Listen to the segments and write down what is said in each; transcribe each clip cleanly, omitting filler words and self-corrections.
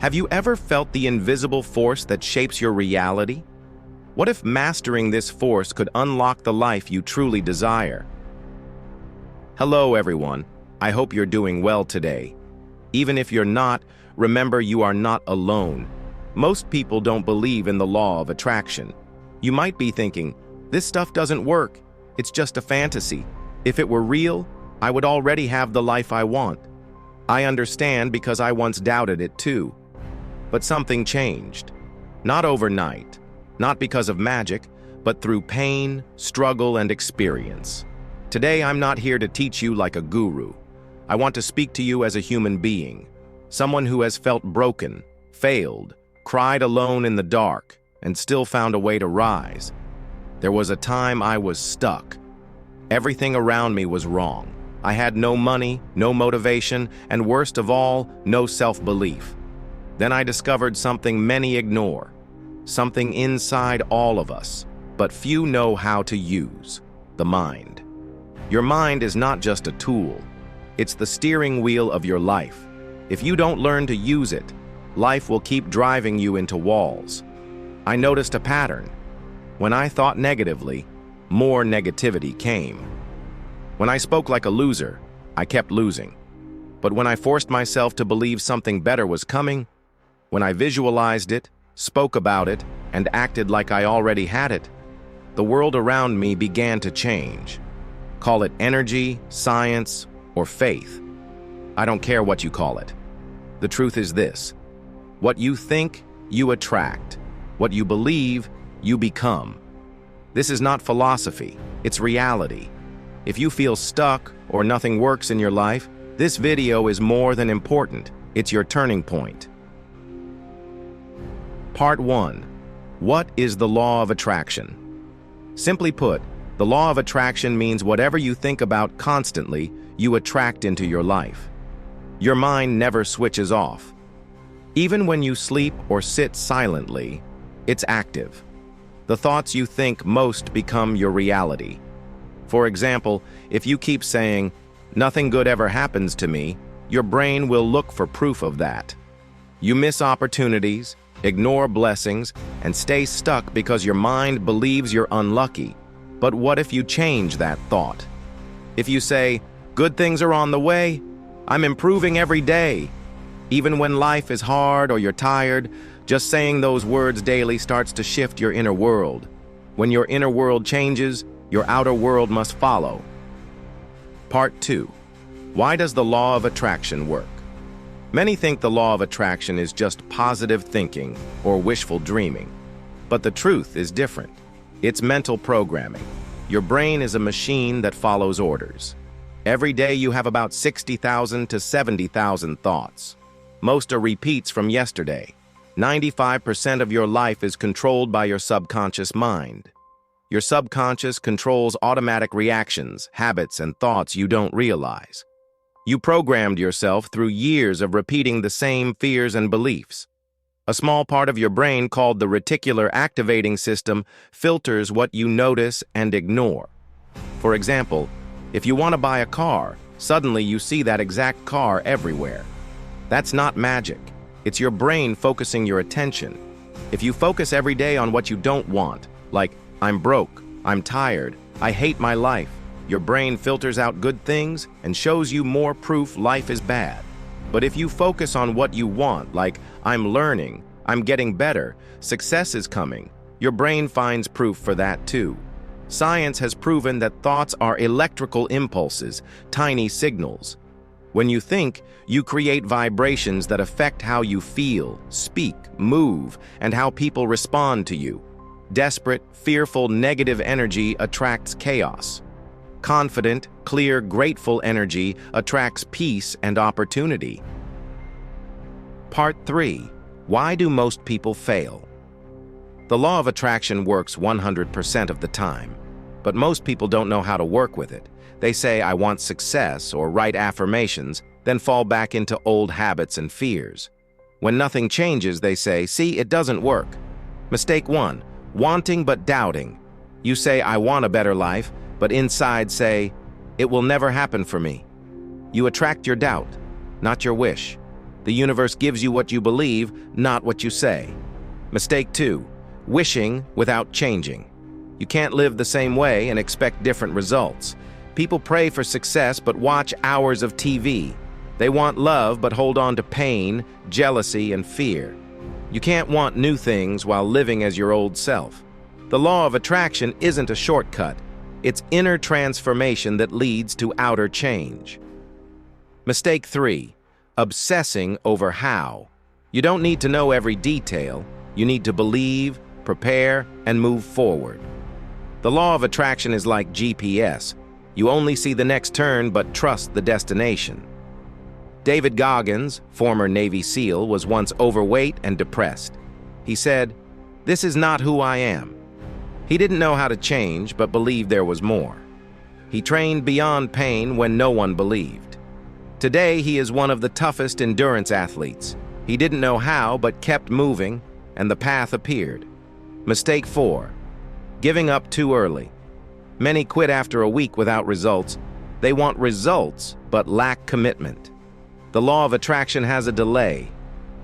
Have you ever felt the invisible force that shapes your reality? What if mastering this force could unlock the life you truly desire? Hello, everyone. I hope you're doing well today. Even if you're not, remember you are not alone. Most people don't believe in the law of attraction. You might be thinking, this stuff doesn't work. It's just a fantasy. If it were real, I would already have the life I want. I understand because I once doubted it too. But something changed. Not overnight, not because of magic, but through pain, struggle, and experience. Today, I'm not here to teach you like a guru. I want to speak to you as a human being, someone who has felt broken, failed, cried alone in the dark, and still found a way to rise. There was a time I was stuck. Everything around me was wrong. I had no money, no motivation, and worst of all, no self-belief. Then I discovered something many ignore, something inside all of us, but few know how to use: the mind. Your mind is not just a tool. It's the steering wheel of your life. If you don't learn to use it, life will keep driving you into walls. I noticed a pattern. When I thought negatively, more negativity came. When I spoke like a loser, I kept losing. But when I forced myself to believe something better was coming, when I visualized it, spoke about it, and acted like I already had it, the world around me began to change. Call it energy, science, or faith. I don't care what you call it. The truth is this: what you think, you attract. What you believe, you become. This is not philosophy, it's reality. If you feel stuck or nothing works in your life, this video is more than important. It's your turning point. Part 1. What is the law of attraction? Simply put, the law of attraction means whatever you think about constantly, you attract into your life. Your mind never switches off. Even when you sleep or sit silently, it's active. The thoughts you think most become your reality. For example, if you keep saying, "Nothing good ever happens to me," your brain will look for proof of that. You miss opportunities, ignore blessings, and stay stuck because your mind believes you're unlucky. But what if you change that thought? If you say, "Good things are on the way, I'm improving every day," even when life is hard or you're tired, just saying those words daily starts to shift your inner world. When your inner world changes, your outer world must follow. Part 2. Why does the law of attraction work? Many think the law of attraction is just positive thinking or wishful dreaming. But the truth is different. It's mental programming. Your brain is a machine that follows orders. Every day you have about 60,000 to 70,000 thoughts. Most are repeats from yesterday. 95% of your life is controlled by your subconscious mind. Your subconscious controls automatic reactions, habits, and thoughts you don't realize. You programmed yourself through years of repeating the same fears and beliefs. A small part of your brain called the reticular activating system filters what you notice and ignore. For example, if you want to buy a car, suddenly you see that exact car everywhere. That's not magic. It's your brain focusing your attention. If you focus every day on what you don't want, like, "I'm broke, I'm tired, I hate my life," your brain filters out good things and shows you more proof life is bad. But if you focus on what you want, like, "I'm learning, I'm getting better, success is coming," your brain finds proof for that too. Science has proven that thoughts are electrical impulses, tiny signals. When you think, you create vibrations that affect how you feel, speak, move, and how people respond to you. Desperate, fearful, negative energy attracts chaos. Confident, clear, grateful energy attracts peace and opportunity. Part 3. Why do most people fail? The law of attraction works 100% of the time, but most people don't know how to work with it. They say, "I want success," or write affirmations, then fall back into old habits and fears. When nothing changes, they say, "See, it doesn't work." Mistake 1. Wanting but doubting. You say, "I want a better life," but inside say, "It will never happen for me." You attract your doubt, not your wish. The universe gives you what you believe, not what you say. Mistake 2. Wishing without changing. You can't live the same way and expect different results. People pray for success but watch hours of TV. They want love but hold on to pain, jealousy, and fear. You can't want new things while living as your old self. The law of attraction isn't a shortcut. It's inner transformation that leads to outer change. Mistake 3. Obsessing over how. You don't need to know every detail. You need to believe, prepare, and move forward. The law of attraction is like GPS. You only see the next turn but trust the destination. David Goggins, former Navy SEAL, was once overweight and depressed. He said, "This is not who I am." He didn't know how to change but believed there was more. He trained beyond pain when no one believed. Today, he is one of the toughest endurance athletes. He didn't know how, but kept moving, and the path appeared. Mistake 4. Giving up too early. Many quit after a week without results. They want results, but lack commitment. The law of attraction has a delay.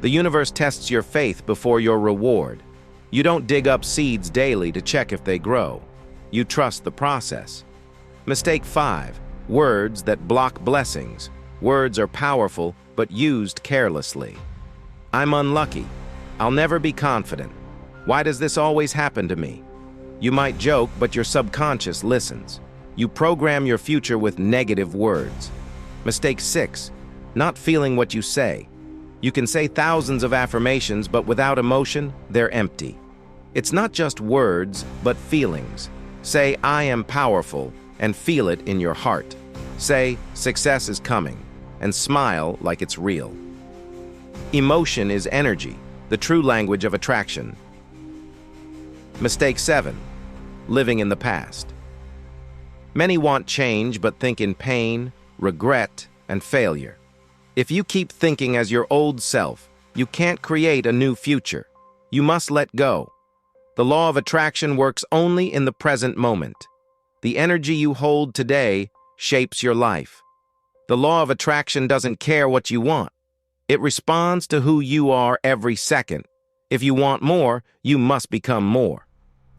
The universe tests your faith before your reward. You don't dig up seeds daily to check if they grow. You trust the process. Mistake 5. Words that block blessings. Words are powerful, but used carelessly. I'm unlucky. I'll never be confident. Why does this always happen to me? You might joke, but your subconscious listens. You program your future with negative words. Mistake 6. Not feeling what you say. You can say thousands of affirmations, but without emotion, they're empty. It's not just words, but feelings. Say, "I am powerful," and feel it in your heart. Say, "Success is coming," and smile like it's real. Emotion is energy, the true language of attraction. Mistake 7. Living in the past. Many want change but think in pain, regret, and failure. If you keep thinking as your old self, you can't create a new future. You must let go. The law of attraction works only in the present moment. The energy you hold today shapes your life. The law of attraction doesn't care what you want. It responds to who you are every second. If you want more, you must become more.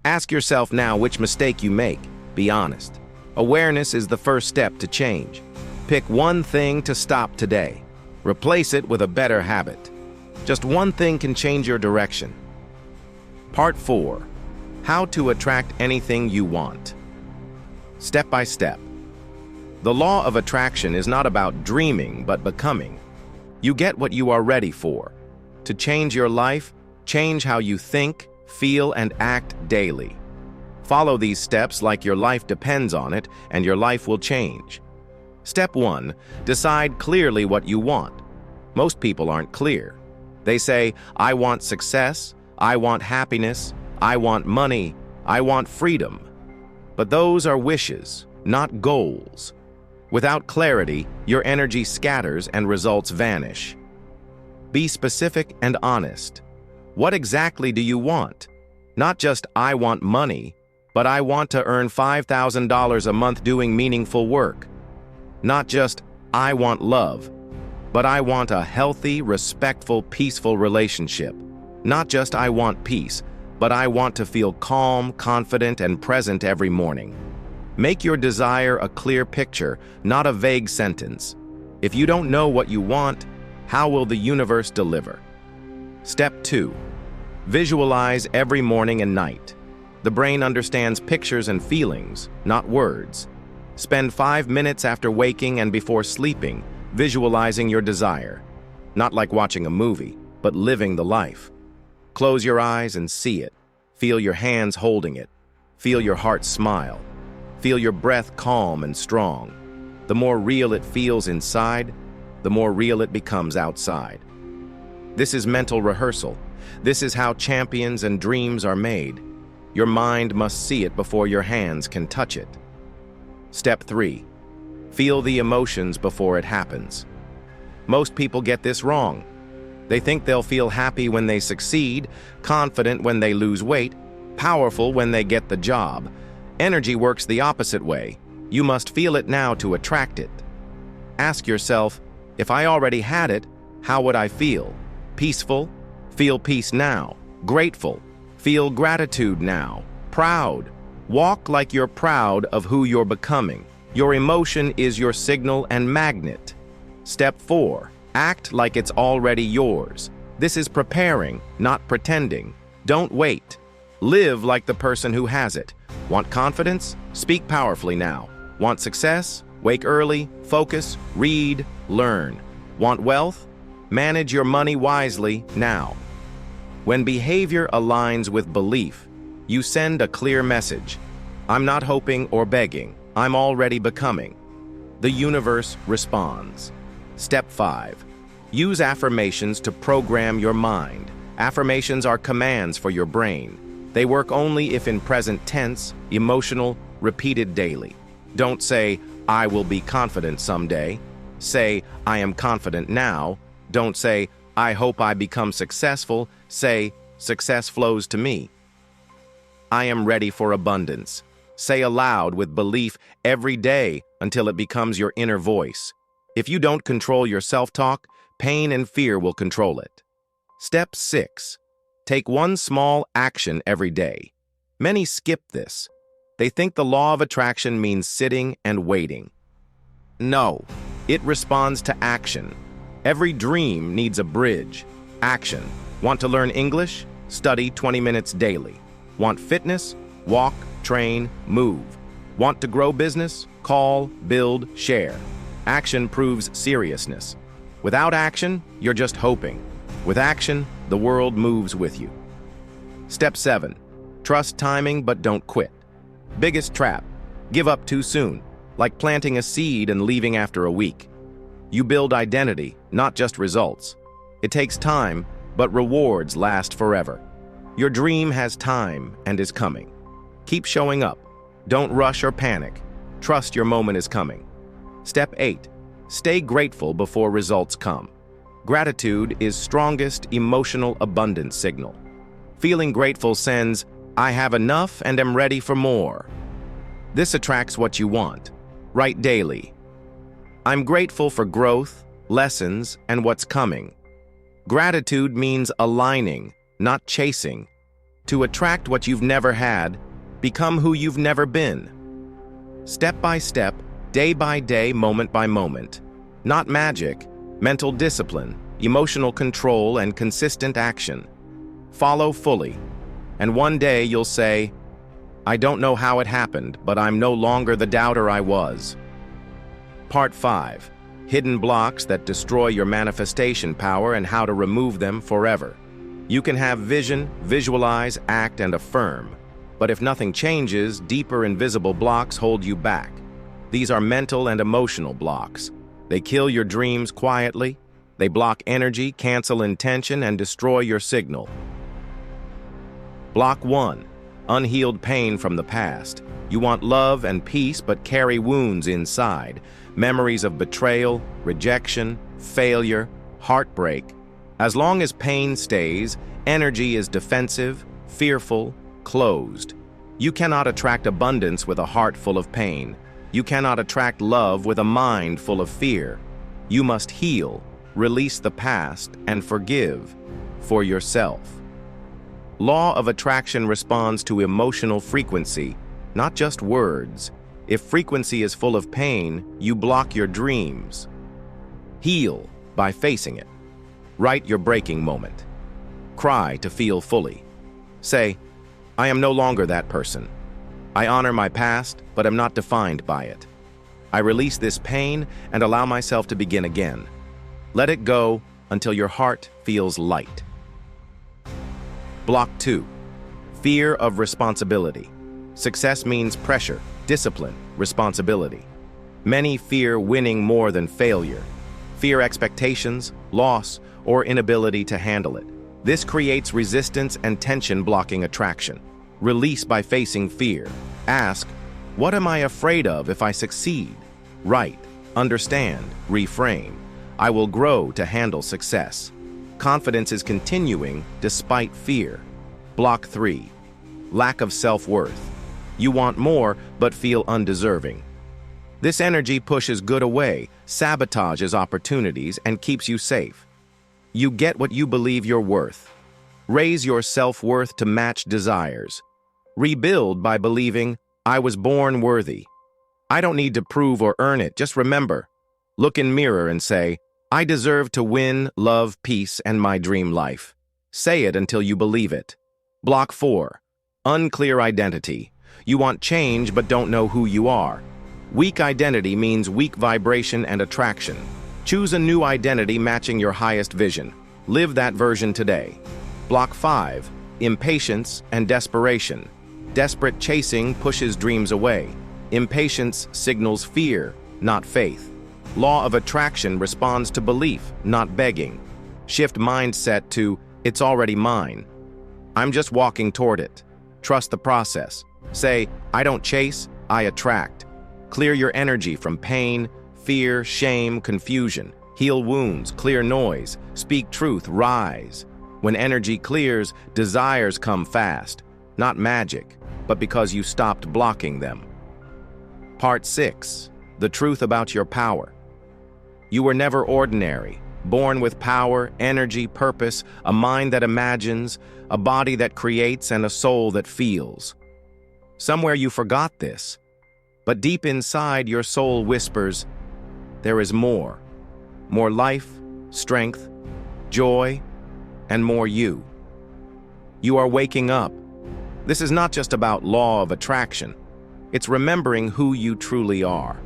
Ask yourself now which mistake you make. Be honest. Awareness is the first step to change. Pick one thing to stop today. Replace it with a better habit. Just one thing can change your direction. Part 4. How to attract anything you want. Step by step. The law of attraction is not about dreaming, but becoming. You get what you are ready for. To change your life, change how you think, feel, and act daily. Follow these steps like your life depends on it, and your life will change. Step 1. Decide clearly what you want. Most people aren't clear. They say, "I want success, I want happiness, I want money, I want freedom." But those are wishes, not goals. Without clarity, your energy scatters and results vanish. Be specific and honest. What exactly do you want? Not just, "I want money," but "I want to earn $5,000 a month doing meaningful work." Not just, "I want love," but "I want a healthy, respectful, peaceful relationship." Not just, "I want peace," but "I want to feel calm, confident, and present every morning." Make your desire a clear picture, not a vague sentence. If you don't know what you want, how will the universe deliver? Step 2. Visualize every morning and night. The brain understands pictures and feelings, not words. Spend 5 minutes after waking and before sleeping, visualizing your desire. Not like watching a movie, but living the life. Close your eyes and see it. Feel your hands holding it. Feel your heart smile. Feel your breath calm and strong. The more real it feels inside, the more real it becomes outside. This is mental rehearsal. This is how champions and dreams are made. Your mind must see it before your hands can touch it. Step 3. Feel the emotions before it happens. Most people get this wrong. They think they'll feel happy when they succeed, confident when they lose weight, powerful when they get the job. Energy works the opposite way. You must feel it now to attract it. Ask yourself, if I already had it, How would I feel? Peaceful? Feel peace now. Grateful? Feel gratitude now. Proud? Walk like you're proud of who you're becoming. Your emotion is your signal and magnet. Step 4. Act like it's already yours. This is preparing, not pretending. Don't wait. Live like the person who has it. Want confidence? Speak powerfully now. Want success? Wake early, focus, read, learn. Want wealth? Manage your money wisely now. When behavior aligns with belief, you send a clear message. I'm not hoping or begging. I'm already becoming. The universe responds. Step 5. Use affirmations to program your mind. Affirmations are commands for your brain. They work only if in present tense, emotional, repeated daily. Don't say, I will be confident someday. Say, I am confident now. Don't say, I hope I become successful. Say, success flows to me. I am ready for abundance. Say aloud with belief every day until it becomes your inner voice. If you don't control your self-talk, pain and fear will control it. Step 6. Take one small action every day. Many skip this. They think the law of attraction means sitting and waiting. No, it responds to action. Every dream needs a bridge. Action. Want to learn English? Study 20 minutes daily. Want fitness? Walk, train, move. Want to grow business? Call, build, share. Action proves seriousness. Without action, you're just hoping. With action, the world moves with you. Step 7. Trust timing but don't quit. Biggest trap. Give up too soon, like planting a seed and leaving after a week. You build identity, not just results. It takes time, but rewards last forever. Your dream has time and is coming. Keep showing up. Don't rush or panic. Trust your moment is coming. Step 8. Stay grateful before results come. Gratitude is strongest emotional abundance signal. Feeling grateful sends, I have enough and am ready for more. This attracts what you want. Write daily. I'm grateful for growth, lessons, and what's coming. Gratitude means aligning, not chasing. To attract what you've never had, become who you've never been. Step by step, day by day, moment by moment. Not magic, mental discipline, emotional control, and consistent action. Follow fully, and one day you'll say, I don't know how it happened, but I'm no longer the doubter I was. Part 5. Hidden blocks that destroy your manifestation power and how to remove them forever. You can have vision, visualize, act, and affirm. But if nothing changes, deeper invisible blocks hold you back. These are mental and emotional blocks. They kill your dreams quietly. They block energy, cancel intention, and destroy your signal. Block 1. Unhealed pain from the past. You want love and peace but carry wounds inside. Memories of betrayal, rejection, failure, heartbreak. As long as pain stays, energy is defensive, fearful, closed. You cannot attract abundance with a heart full of pain. You cannot attract love with a mind full of fear. You must heal, release the past, and forgive for yourself. Law of attraction responds to emotional frequency, not just words. If frequency is full of pain, you block your dreams. Heal by facing it. Write your breaking moment. Cry to feel fully. Say, I am no longer that person. I honor my past, but am not defined by it. I release this pain and allow myself to begin again. Let it go until your heart feels light. Block 2. Fear of responsibility. Success means pressure, discipline, responsibility. Many fear winning more than failure. Fear expectations, loss, or inability to handle it. This creates resistance and tension blocking attraction. Release by facing fear. Ask, what am I afraid of if I succeed? Write, understand, reframe. I will grow to handle success. Confidence is continuing despite fear. Block 3. Lack of self-worth. You want more but feel undeserving. This energy pushes good away, sabotages opportunities, and keeps you safe. You get what you believe you're worth. Raise your self-worth to match desires. Rebuild by believing, I was born worthy. I don't need to prove or earn it. Just remember, look in mirror and say, I deserve to win, love, peace, and my dream life. Say it until you believe it. Block 4. Unclear identity. You want change but don't know who you are. Weak identity means weak vibration and attraction. Choose a new identity matching your highest vision. Live that version today. Block 5. Impatience and desperation. Desperate chasing pushes dreams away. Impatience signals fear, not faith. Law of attraction responds to belief, not begging. Shift mindset to, it's already mine. I'm just walking toward it. Trust the process. Say, I don't chase, I attract. Clear your energy from pain, fear, shame, confusion. Heal wounds, clear noise, speak truth, rise. When energy clears, desires come fast. Not magic, but because you stopped blocking them. Part 6. The truth about your power. You were never ordinary. Born with power, energy, purpose, a mind that imagines, a body that creates, and a soul that feels. Somewhere you forgot this, but deep inside your soul whispers, there is more. More life, strength, joy, and more you. You are waking up. This is not just about law of attraction. It's remembering who you truly are.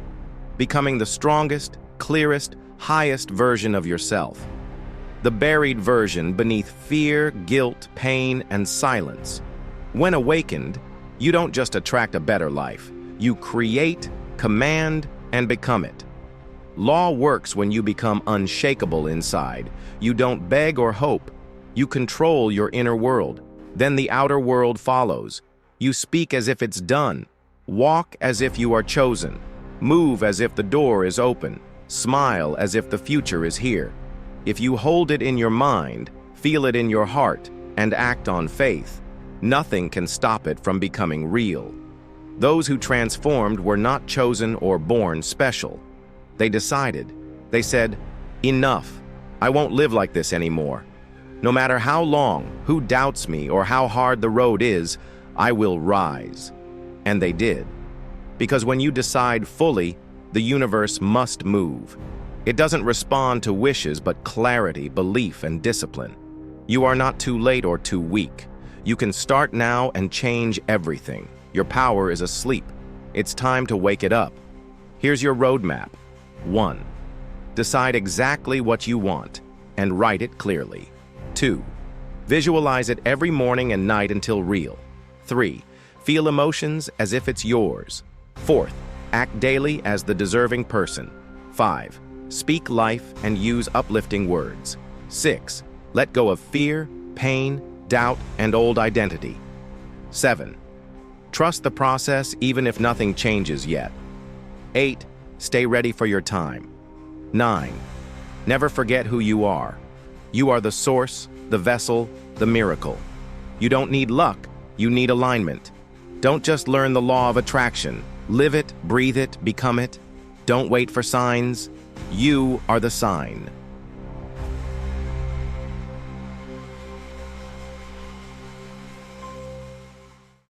Becoming the strongest, clearest, highest version of yourself. The buried version beneath fear, guilt, pain, and silence. When awakened, you don't just attract a better life. You create, command, and become it. Law works when you become unshakable inside. You don't beg or hope. You control your inner world. Then the outer world follows. You speak as if it's done. Walk as if you are chosen. Move as if the door is open. Smile as if the future is here. If you hold it in your mind, feel it in your heart, and act on faith, nothing can stop it from becoming real. Those who transformed were not chosen or born special. They decided. They said, enough. I won't live like this anymore. No matter how long, who doubts me, or how hard the road is, I will rise. And they did. Because when you decide fully, the universe must move. It doesn't respond to wishes, but clarity, belief, and discipline. You are not too late or too weak. You can start now and change everything. Your power is asleep. It's time to wake it up. Here's your roadmap. 1. Decide exactly what you want and write it clearly. 2. Visualize it every morning and night until real. 3. Feel emotions as if it's yours. 4. Act daily as the deserving person. 5. Speak life and use uplifting words. 6. Let go of fear, pain, doubt, and old identity. 7. Trust the process even if nothing changes yet. 8. Stay ready for your time. 9. Never forget who you are. You are the source, the vessel, the miracle. You don't need luck, you need alignment. Don't just learn the law of attraction. Live it, breathe it, become it. Don't wait for signs. You are the sign.